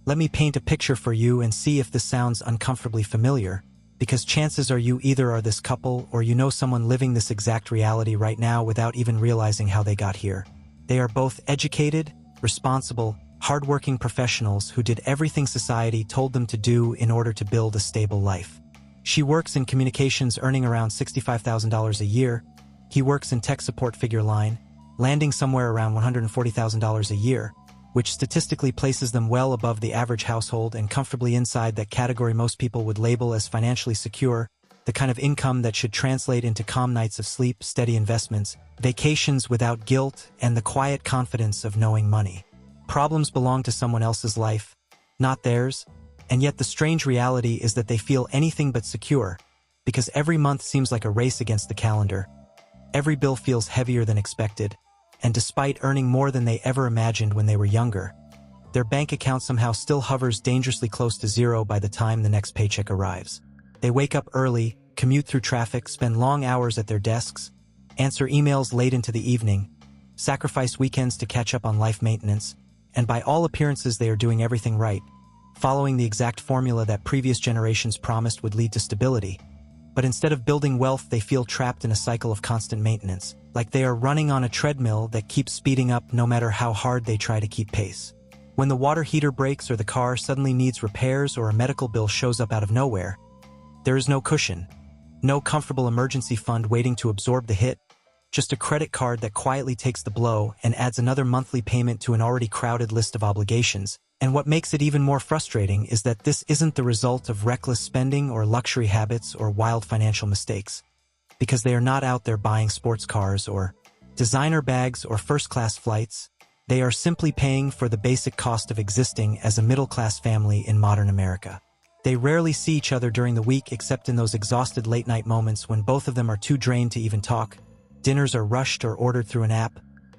Let me paint a picture for you and see if this sounds uncomfortably familiar, because chances are you either are this couple or you know someone living this exact reality right now without even realizing how they got here. They are both educated, responsible, hardworking professionals who did everything society told them to do in order to build a stable life. She works in communications earning around $65,000 a year. He works in tech support figure line, landing somewhere around $140,000 a year, which statistically places them well above the average household and comfortably inside that category most people would label as financially secure, the kind of income that should translate into calm nights of sleep, steady investments, vacations without guilt, and the quiet confidence of knowing money. Problems belong to someone else's life, not theirs, and yet the strange reality is that they feel anything but secure, because every month seems like a race against the calendar. Every bill feels heavier than expected, and despite earning more than they ever imagined when they were younger, their bank account somehow still hovers dangerously close to zero by the time the next paycheck arrives. They wake up early, commute through traffic, spend long hours at their desks, answer emails late into the evening, sacrifice weekends to catch up on life maintenance, and by all appearances they are doing everything right, following the exact formula that previous generations promised would lead to stability. But instead of building wealth, they feel trapped in a cycle of constant maintenance, like they are running on a treadmill that keeps speeding up no matter how hard they try to keep pace. When the water heater breaks or the car suddenly needs repairs or a medical bill shows up out of nowhere, there is no cushion, no comfortable emergency fund waiting to absorb the hit, just a credit card that quietly takes the blow and adds another monthly payment to an already crowded list of obligations. And what makes it even more frustrating is that this isn't the result of reckless spending or luxury habits or wild financial mistakes, because they are not out there buying sports cars or designer bags or first-class flights. They are simply paying for the basic cost of existing as a middle-class family in modern America. They rarely see each other during the week except in those exhausted late-night moments when both of them are too drained to even talk. Dinners are rushed or ordered through an app,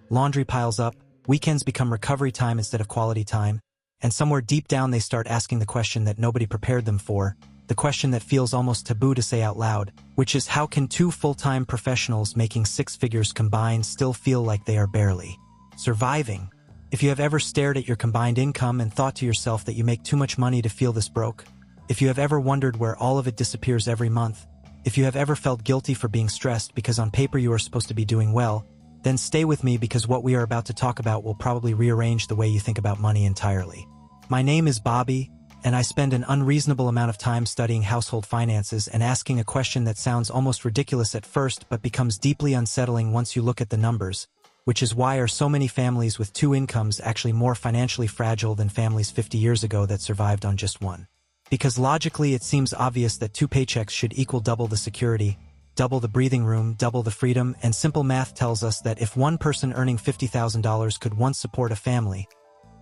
laundry piles up, weekends become recovery time instead of quality time, and somewhere deep down they start asking the question that nobody prepared them for, the question that feels almost taboo to say out loud, which is how can two full-time professionals making six figures combined still feel like they are barely surviving? If you have ever stared at your combined income and thought to yourself that you make too much money to feel this broke, if you have ever wondered where all of it disappears every month, if you have ever felt guilty for being stressed because on paper you are supposed to be doing well, then stay with me because what we are about to talk about will probably rearrange the way you think about money entirely. My name is Bobby, and I spend an unreasonable amount of time studying household finances and asking a question that sounds almost ridiculous at first but becomes deeply unsettling once you look at the numbers, which is why are so many families with two incomes actually more financially fragile than families 50 years ago that survived on just one. Because logically it seems obvious that two paychecks should equal double the security, double the breathing room, double the freedom, and simple math tells us that if one person earning $50,000 could once support a family,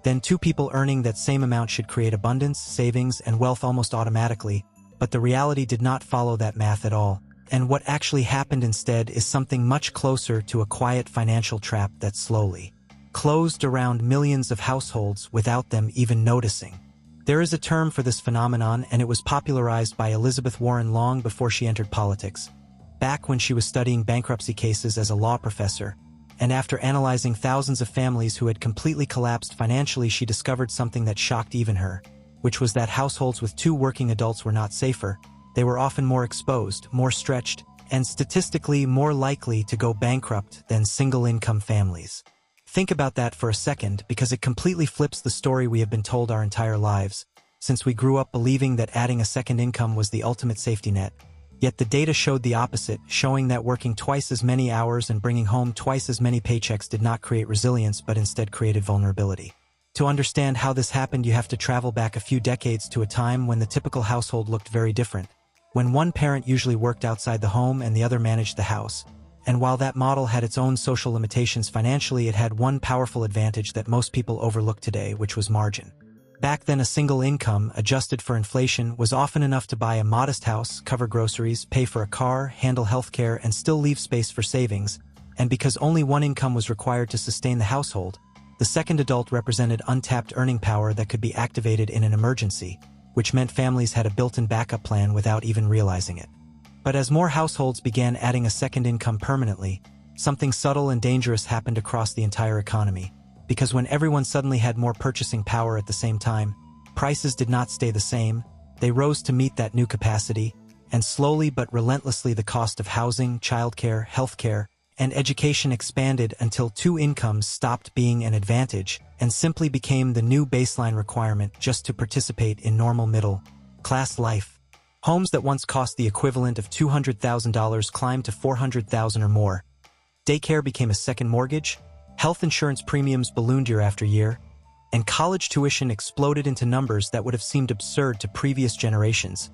then two people earning that same amount should create abundance, savings, and wealth almost automatically, but the reality did not follow that math at all, and what actually happened instead is something much closer to a quiet financial trap that slowly closed around millions of households without them even noticing. There is a term for this phenomenon, and it was popularized by Elizabeth Warren long before she entered politics, back when she was studying bankruptcy cases as a law professor, and after analyzing thousands of families who had completely collapsed financially, she discovered something that shocked even her, which was that households with two working adults were not safer. They were often more exposed, more stretched, and statistically more likely to go bankrupt than single-income families. Think about that for a second, because it completely flips the story we have been told our entire lives, since we grew up believing that adding a second income was the ultimate safety net. Yet the data showed the opposite, showing that working twice as many hours and bringing home twice as many paychecks did not create resilience but instead created vulnerability. To understand how this happened, you have to travel back a few decades to a time when the typical household looked very different, when one parent usually worked outside the home and the other managed the house. And while that model had its own social limitations financially, it had one powerful advantage that most people overlook today, which was margin. Back then, a single income, adjusted for inflation, was often enough to buy a modest house, cover groceries, pay for a car, handle healthcare, and still leave space for savings. And because only one income was required to sustain the household, the second adult represented untapped earning power that could be activated in an emergency, which meant families had a built-in backup plan without even realizing it. But as more households began adding a second income permanently, something subtle and dangerous happened across the entire economy. Because when everyone suddenly had more purchasing power at the same time, prices did not stay the same, they rose to meet that new capacity, and slowly but relentlessly the cost of housing, childcare, healthcare, and education expanded until two incomes stopped being an advantage and simply became the new baseline requirement just to participate in normal middle-class life. Homes that once cost the equivalent of $200,000 climbed to $400,000 or more. Daycare became a second mortgage, health insurance premiums ballooned year after year, and college tuition exploded into numbers that would have seemed absurd to previous generations.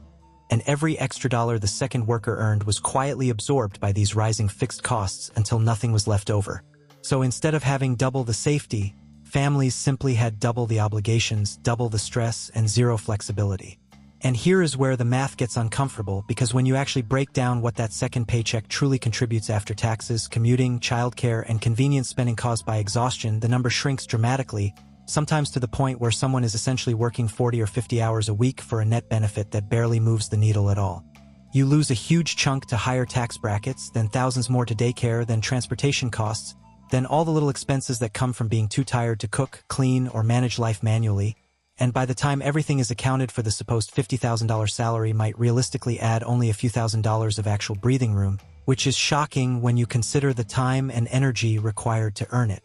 And every extra dollar the second worker earned was quietly absorbed by these rising fixed costs until nothing was left over. So instead of having double the safety, families simply had double the obligations, double the stress, and zero flexibility. And here is where the math gets uncomfortable, because when you actually break down what that second paycheck truly contributes after taxes, commuting, childcare, and convenience spending caused by exhaustion, the number shrinks dramatically, sometimes to the point where someone is essentially working 40 or 50 hours a week for a net benefit that barely moves the needle at all. You lose a huge chunk to higher tax brackets, then thousands more to daycare, then transportation costs, then all the little expenses that come from being too tired to cook, clean, or manage life manually. And by the time everything is accounted for, the supposed $50,000 salary might realistically add only a few $1,000s of actual breathing room, which is shocking when you consider the time and energy required to earn it.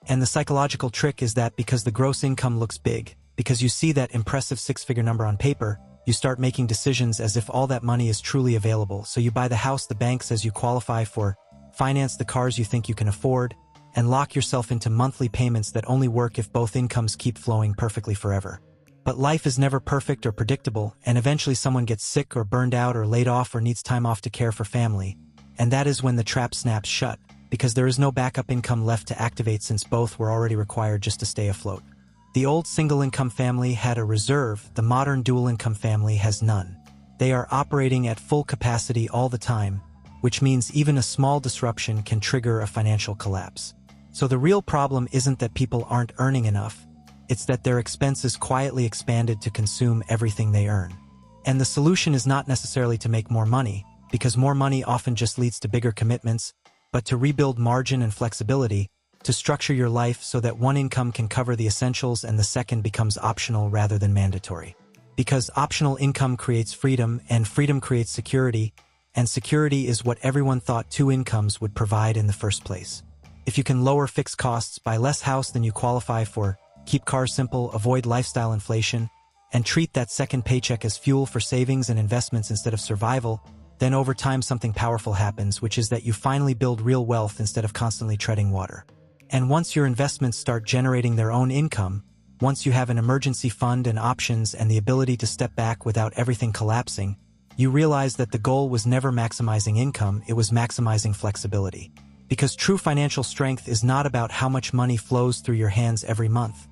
And the psychological trick is that because the gross income looks big, because you see that impressive six-figure number on paper, you start making decisions as if all that money is truly available. So you buy the house the bank says you qualify for, finance the cars you think you can afford, and lock yourself into monthly payments that only work if both incomes keep flowing perfectly forever. But life is never perfect or predictable, and eventually someone gets sick or burned out or laid off or needs time off to care for family. And that is when the trap snaps shut, because there is no backup income left to activate since both were already required just to stay afloat. The old single-income family had a reserve, the modern dual-income family has none. They are operating at full capacity all the time, which means even a small disruption can trigger a financial collapse. So the real problem isn't that people aren't earning enough, it's that their expenses quietly expanded to consume everything they earn. And the solution is not necessarily to make more money, because more money often just leads to bigger commitments, but to rebuild margin and flexibility, to structure your life so that one income can cover the essentials and the second becomes optional rather than mandatory. Because optional income creates freedom, and freedom creates security, and security is what everyone thought two incomes would provide in the first place. If you can lower fixed costs, buy less house than you qualify for, keep cars simple, avoid lifestyle inflation, and treat that second paycheck as fuel for savings and investments instead of survival, then over time something powerful happens, which is that you finally build real wealth instead of constantly treading water. And once your investments start generating their own income, once you have an emergency fund and options and the ability to step back without everything collapsing, you realize that the goal was never maximizing income, it was maximizing flexibility. Because true financial strength is not about how much money flows through your hands every month.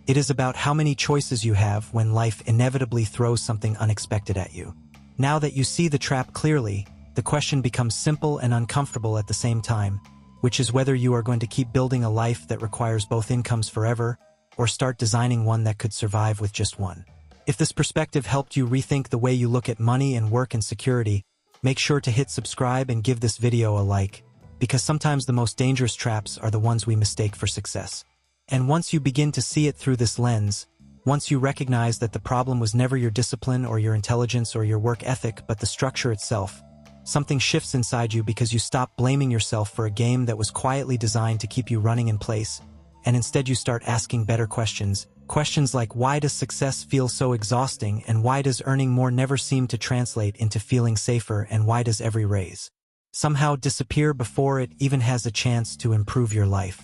It is about how many choices you have when life inevitably throws something unexpected at you. Now that you see the trap clearly, the question becomes simple and uncomfortable at the same time, which is whether you are going to keep building a life that requires both incomes forever, or start designing one that could survive with just one. If this perspective helped you rethink the way you look at money and work and security, make sure to hit subscribe and give this video a like, because sometimes the most dangerous traps are the ones we mistake for success. And once you begin to see it through this lens, once you recognize that the problem was never your discipline or your intelligence or your work ethic but the structure itself, something shifts inside you because you stop blaming yourself for a game that was quietly designed to keep you running in place, and instead you start asking better questions. Questions like, why does success feel so exhausting, and why does earning more never seem to translate into feeling safer, and why does every raise somehow disappear before it even has a chance to improve your life?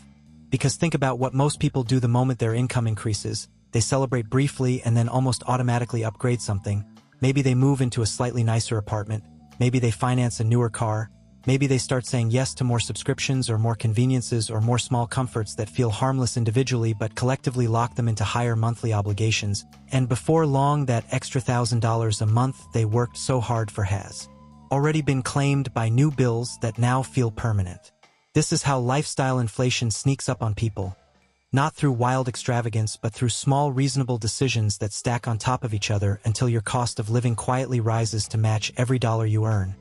Because think about what most people do the moment their income increases. They celebrate briefly and then almost automatically upgrade something. Maybe they move into a slightly nicer apartment. Maybe they finance a newer car. Maybe they start saying yes to more subscriptions or more conveniences or more small comforts that feel harmless individually but collectively lock them into higher monthly obligations. And before long, that extra $1,000 a month they worked so hard for has already been claimed by new bills that now feel permanent. This is how lifestyle inflation sneaks up on people. Not through wild extravagance, but through small, reasonable decisions that stack on top of each other until your cost of living quietly rises to match every dollar you earn,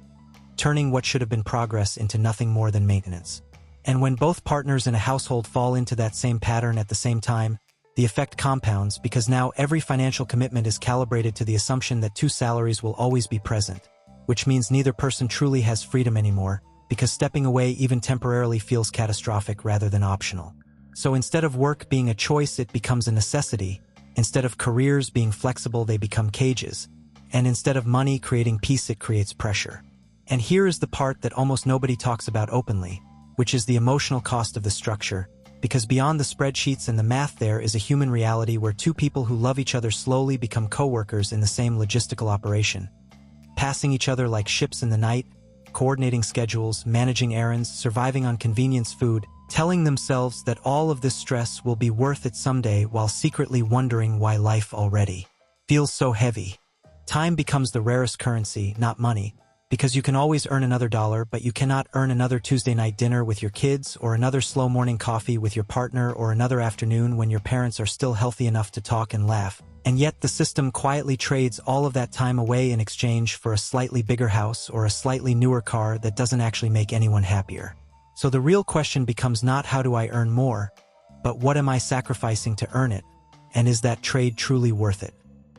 turning what should have been progress into nothing more than maintenance. And when both partners in a household fall into that same pattern at the same time, the effect compounds because now every financial commitment is calibrated to the assumption that two salaries will always be present, which means neither person truly has freedom anymore, because stepping away even temporarily feels catastrophic rather than optional. So instead of work being a choice, it becomes a necessity. Instead of careers being flexible, they become cages. And instead of money creating peace, it creates pressure. And here is the part that almost nobody talks about openly, which is the emotional cost of the structure, because beyond the spreadsheets and the math there is a human reality where two people who love each other slowly become co-workers in the same logistical operation, passing each other like ships in the night, coordinating schedules, managing errands, surviving on convenience food, telling themselves that all of this stress will be worth it someday while secretly wondering why life already feels so heavy. Time becomes the rarest currency, not money, because you can always earn another dollar, but you cannot earn another Tuesday night dinner with your kids, or another slow morning coffee with your partner, or another afternoon when your parents are still healthy enough to talk and laugh. And yet the system quietly trades all of that time away in exchange for a slightly bigger house or a slightly newer car that doesn't actually make anyone happier. So the real question becomes not how do I earn more, but what am I sacrificing to earn it? And is that trade truly worth it?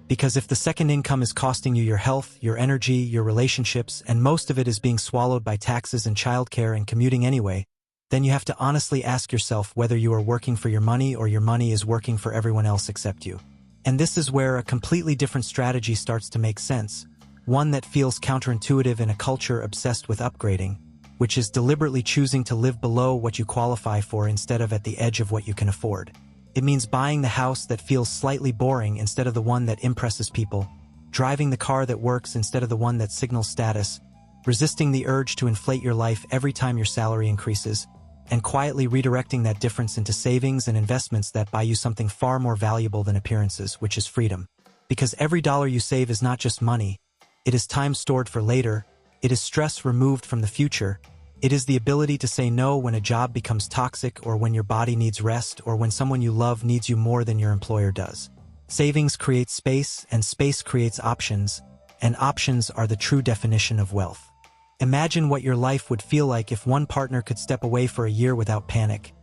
Because if the second income is costing you your health, your energy, your relationships, and most of it is being swallowed by taxes and childcare and commuting anyway, then you have to honestly ask yourself whether you are working for your money or your money is working for everyone else except you. And this is where a completely different strategy starts to make sense, one that feels counterintuitive in a culture obsessed with upgrading, which is deliberately choosing to live below what you qualify for instead of at the edge of what you can afford. It means buying the house that feels slightly boring instead of the one that impresses people, driving the car that works instead of the one that signals status, resisting the urge to inflate your life every time your salary increases, and quietly redirecting that difference into savings and investments that buy you something far more valuable than appearances, which is freedom. Because every dollar you save is not just money, it is time stored for later, it is stress removed from the future, it is the ability to say no when a job becomes toxic or when your body needs rest or when someone you love needs you more than your employer does. Savings creates space, and space creates options, and options are the true definition of wealth. Imagine what your life would feel like if one partner could step away for a year without panic,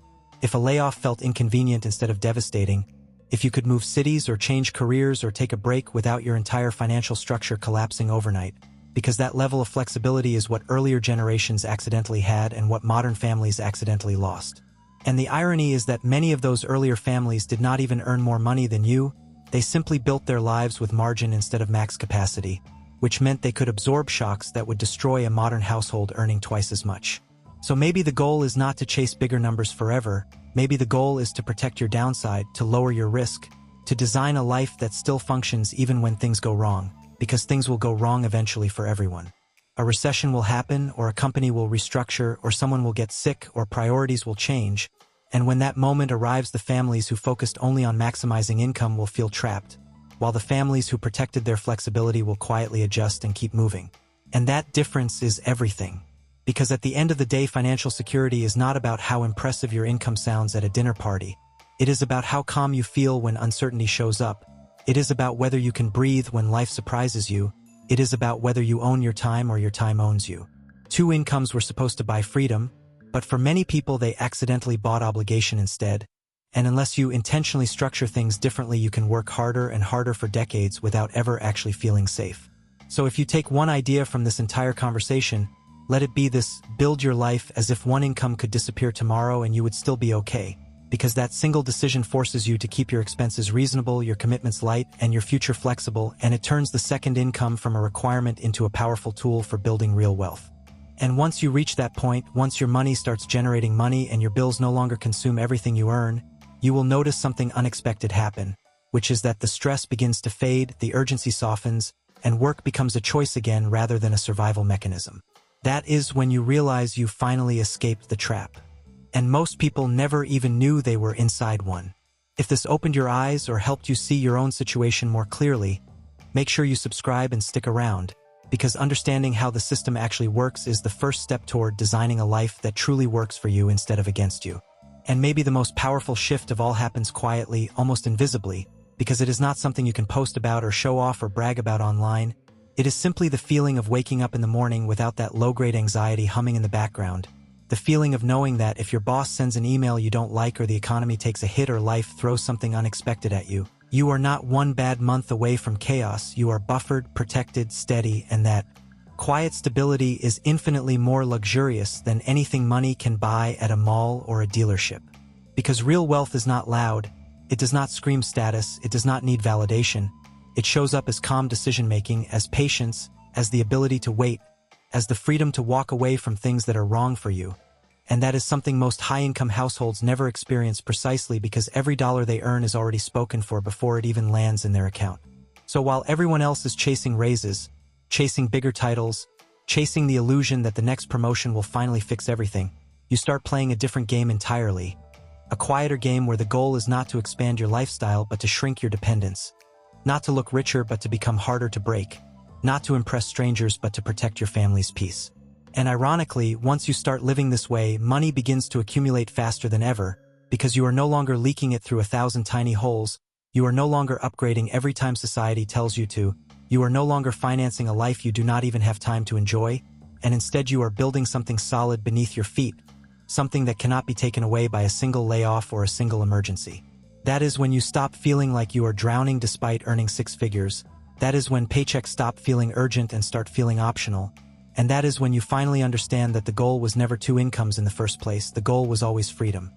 if a layoff felt inconvenient instead of devastating, if you could move cities or change careers or take a break without your entire financial structure collapsing overnight. Because that level of flexibility is what earlier generations accidentally had and what modern families accidentally lost. And the irony is that many of those earlier families did not even earn more money than you, they simply built their lives with margin instead of max capacity, which meant they could absorb shocks that would destroy a modern household earning twice as much. So maybe the goal is not to chase bigger numbers forever, maybe the goal is to protect your downside, to lower your risk, to design a life that still functions even when things go wrong. Because things will go wrong eventually for everyone. A recession will happen, or a company will restructure, or someone will get sick, or priorities will change. And when that moment arrives, the families who focused only on maximizing income will feel trapped, while the families who protected their flexibility will quietly adjust and keep moving. And that difference is everything. Because at the end of the day, financial security is not about how impressive your income sounds at a dinner party. It is about how calm you feel when uncertainty shows up. It is about whether you can breathe when life surprises you. It is about whether you own your time or your time owns you. Two incomes were supposed to buy freedom, but for many people they accidentally bought obligation instead. And unless you intentionally structure things differently, you can work harder and harder for decades without ever actually feeling safe. So if you take one idea from this entire conversation, let it be this: build your life as if one income could disappear tomorrow and you would still be okay. Because that single decision forces you to keep your expenses reasonable, your commitments light, and your future flexible, and it turns the second income from a requirement into a powerful tool for building real wealth. And once you reach that point, once your money starts generating money and your bills no longer consume everything you earn, you will notice something unexpected happen, which is that the stress begins to fade, the urgency softens, and work becomes a choice again rather than a survival mechanism. That is when you realize you finally escaped the trap. And most people never even knew they were inside one. If this opened your eyes or helped you see your own situation more clearly, make sure you subscribe and stick around, because understanding how the system actually works is the first step toward designing a life that truly works for you instead of against you. And maybe the most powerful shift of all happens quietly, almost invisibly, because it is not something you can post about or show off or brag about online. It is simply the feeling of waking up in the morning without that low-grade anxiety humming in the background, The feeling of knowing that if your boss sends an email you don't like or the economy takes a hit or life throws something unexpected at you, you are not one bad month away from chaos. You are buffered, protected, steady, and that quiet stability is infinitely more luxurious than anything money can buy at a mall or a dealership. Because real wealth is not loud, it does not scream status, it does not need validation. It shows up as calm decision-making, as patience, as the ability to wait, as the freedom to walk away from things that are wrong for you. And that is something most high-income households never experience precisely because every dollar they earn is already spoken for before it even lands in their account. So while everyone else is chasing raises, chasing bigger titles, chasing the illusion that the next promotion will finally fix everything, you start playing a different game entirely. A quieter game where the goal is not to expand your lifestyle but to shrink your dependence. Not to look richer but to become harder to break. Not to impress strangers but to protect your family's peace. And ironically, once you start living this way, money begins to accumulate faster than ever, because you are no longer leaking it through 1,000 tiny holes, you are no longer upgrading every time society tells you to, you are no longer financing a life you do not even have time to enjoy, and instead you are building something solid beneath your feet, something that cannot be taken away by a single layoff or a single emergency. That is when you stop feeling like you are drowning despite earning 6 figures. That is when paychecks stop feeling urgent and start feeling optional. And that is when you finally understand that the goal was never 2 incomes in the first place, the goal was always freedom.